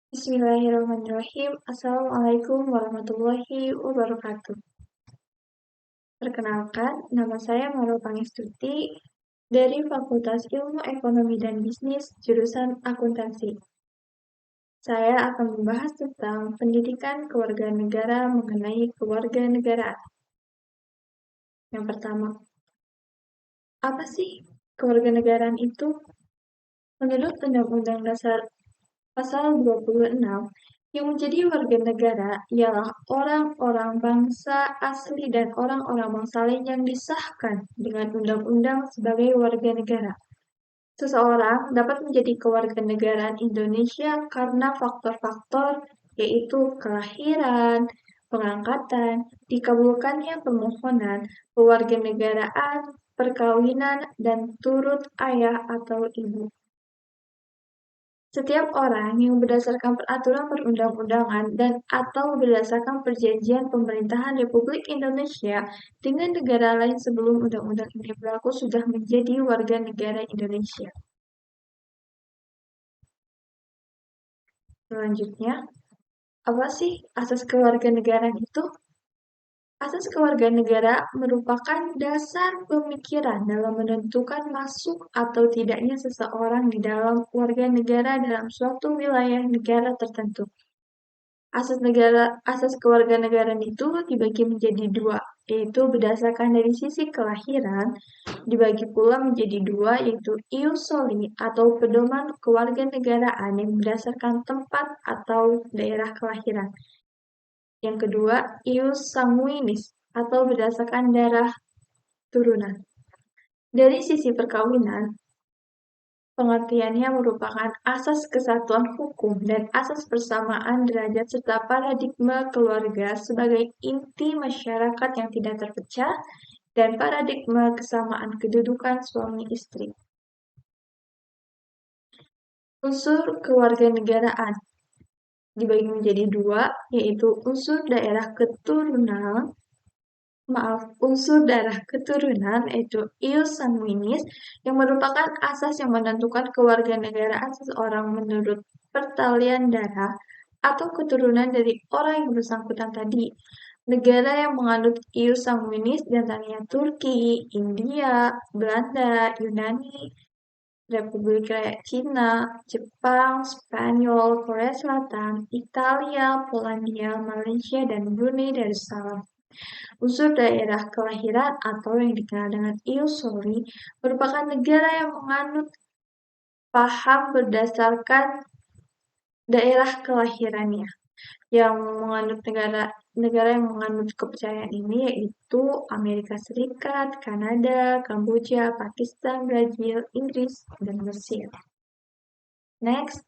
Bismillahirrahmanirrahim. Assalamualaikum warahmatullahi wabarakatuh. Perkenalkan, nama saya Maro Pangestuti dari Fakultas Ilmu Ekonomi dan Bisnis, jurusan Akuntansi. Saya akan membahas tentang pendidikan kewarganegaraan mengenai kewarganegaraan. Yang pertama, apa sih kewarganegaraan itu? Menurut Undang-Undang Dasar Pasal 26, yang menjadi warga negara ialah orang-orang bangsa asli dan orang-orang bangsa lain yang disahkan dengan undang-undang sebagai warga negara. Seseorang dapat menjadi kewarganegaraan Indonesia karena faktor-faktor yaitu kelahiran, pengangkatan, dikabulkannya permohonan, kewarganegaraan, perkawinan, dan turut ayah atau ibu. Setiap orang yang berdasarkan peraturan perundang-undangan dan atau berdasarkan perjanjian pemerintahan Republik Indonesia dengan negara lain sebelum undang-undang ini berlaku sudah menjadi warga negara Indonesia. Selanjutnya, apa sih asas kewarganegaraan itu? Asas kewarganegaraan merupakan dasar pemikiran dalam menentukan masuk atau tidaknya seseorang di dalam warga negara dalam suatu wilayah negara tertentu. Asas kewarganegaraan itu dibagi menjadi dua, yaitu berdasarkan dari sisi kelahiran, dibagi pula menjadi dua, yaitu ius soli atau pedoman kewarganegaraan yang berdasarkan tempat atau daerah kelahiran. Yang kedua, ius sanguinis atau berdasarkan darah turunan. Dari sisi perkawinan, pengertiannya merupakan asas kesatuan hukum dan asas persamaan derajat serta paradigma keluarga sebagai inti masyarakat yang tidak terpecah dan paradigma kesamaan kedudukan suami istri. Unsur kewarganegaraan dibagi menjadi dua, yaitu unsur darah keturunan yaitu ius sanguinis yang merupakan asas yang menentukan kewarganegaraan seseorang menurut pertalian darah atau keturunan dari orang yang bersangkutan tadi. Negara yang menganut ius sanguinis diantaranya Turki, India, Belanda, Yunani, Republik Rakyat Cina, Jepang, Spanyol, Korea Selatan, Italia, Polandia, Malaysia, dan Brunei Darussalam. Unsur daerah kelahiran atau yang dikenal dengan ius soli merupakan negara yang menganut paham berdasarkan daerah kelahirannya. Yang menganut negara yang menganut kepercayaan ini yaitu Amerika Serikat, Kanada, Kamboja, Pakistan, Brazil, Inggris, dan Mesir. Next,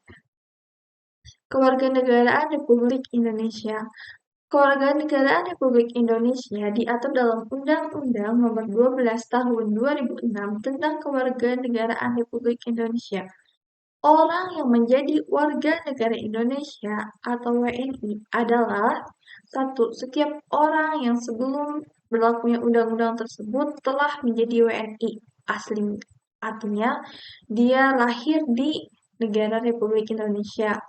kewarganegaraan Republik Indonesia. Kewarganegaraan Republik Indonesia diatur dalam Undang-Undang Nomor 12 Tahun 2006 tentang Kewarganegaraan Republik Indonesia. Orang yang menjadi warga negara Indonesia atau WNI adalah satu, setiap orang yang sebelum berlakunya undang-undang tersebut telah menjadi WNI asli. Artinya, dia lahir di negara Republik Indonesia.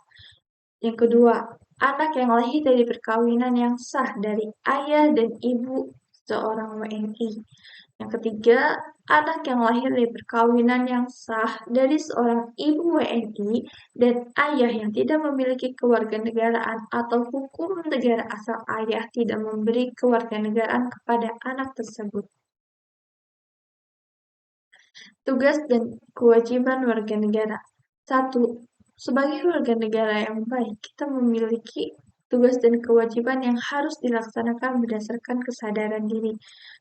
Yang kedua, anak yang lahir dari perkawinan yang sah dari ayah dan ibu seorang WNI. Yang ketiga, anak yang lahir dari perkawinan yang sah dari seorang ibu WNI dan ayah yang tidak memiliki kewarganegaraan atau hukum negara asal ayah tidak memberi kewarganegaraan kepada anak tersebut. Tugas dan kewajiban warga negara. 1. Sebagai warga negara yang baik, kita memiliki tugas dan kewajiban yang harus dilaksanakan berdasarkan kesadaran diri,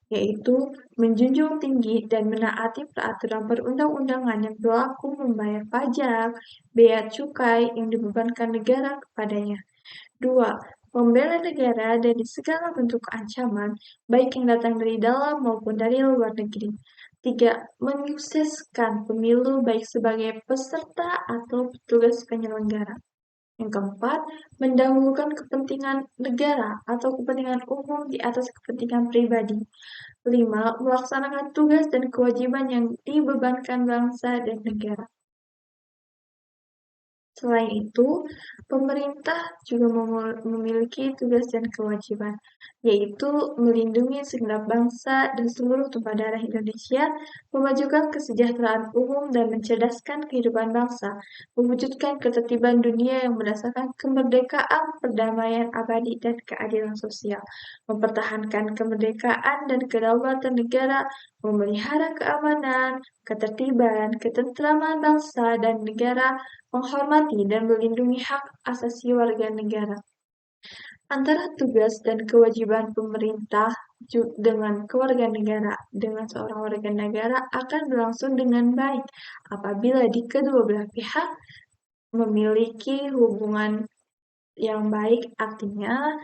yaitu menjunjung tinggi dan menaati peraturan perundang-undangan yang berlaku, membayar pajak, bea cukai yang dibebankan negara kepadanya. 2. Membela negara dari segala bentuk ancaman, baik yang datang dari dalam maupun dari luar negeri. 3. Menyukseskan pemilu baik sebagai peserta atau petugas penyelenggara. Yang keempat, mendahulukan kepentingan negara atau kepentingan umum di atas kepentingan pribadi. 5. Melaksanakan tugas dan kewajiban yang dibebankan bangsa dan negara. Selain itu, pemerintah juga memiliki tugas dan kewajiban, yaitu melindungi segenap bangsa dan seluruh tumpah darah Indonesia, memajukan kesejahteraan umum dan mencerdaskan kehidupan bangsa, mewujudkan ketertiban dunia yang berdasarkan kemerdekaan, perdamaian abadi, dan keadilan sosial, mempertahankan kemerdekaan dan kedaulatan negara, memelihara keamanan, ketertiban, ketentraman bangsa dan negara, menghormati dan melindungi hak asasi warga negara. Antara tugas dan kewajiban pemerintah dengan kewarganegaraan dengan seorang warga negara akan berlangsung dengan baik apabila di kedua belah pihak memiliki hubungan yang baik, artinya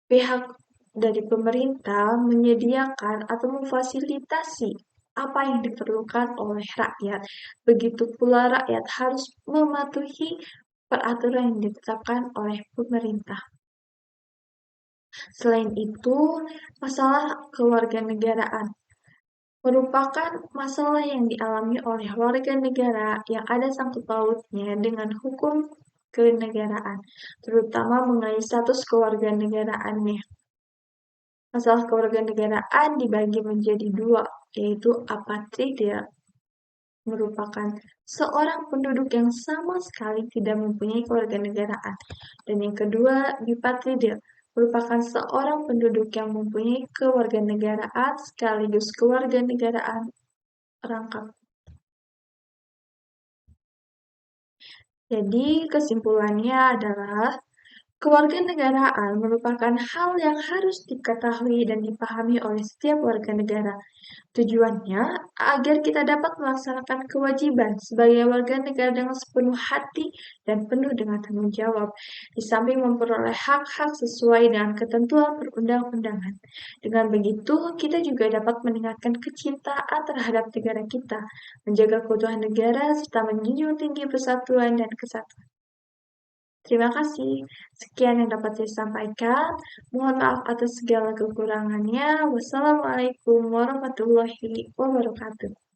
pihak dari pemerintah menyediakan atau memfasilitasi apa yang diperlukan oleh rakyat. Begitu pula rakyat harus mematuhi peraturan yang ditetapkan oleh pemerintah. Selain itu, masalah kewarganegaraan merupakan masalah yang dialami oleh warga negara yang ada sangkut pautnya dengan hukum kenegaraan, terutama mengenai status kewarganegaraannya. Masalah kewarganegaraan dibagi menjadi dua, yaitu apatrida merupakan seorang penduduk yang sama sekali tidak mempunyai kewarganegaraan, dan yang kedua bipatrida merupakan seorang penduduk yang mempunyai kewarganegaraan sekaligus kewarganegaraan rangkap. Jadi kesimpulannya adalah kewarganegaraan merupakan hal yang harus diketahui dan dipahami oleh setiap warga negara. Tujuannya agar kita dapat melaksanakan kewajiban sebagai warga negara dengan sepenuh hati dan penuh dengan tanggung jawab, di samping memperoleh hak-hak sesuai dengan ketentuan perundang-undangan. Dengan begitu, kita juga dapat meningkatkan kecintaan terhadap negara kita, menjaga keutuhan negara, serta menjunjung tinggi persatuan dan kesatuan. Terima kasih. Sekian yang dapat saya sampaikan. Mohon maaf atas segala kekurangannya. Wassalamualaikum warahmatullahi wabarakatuh.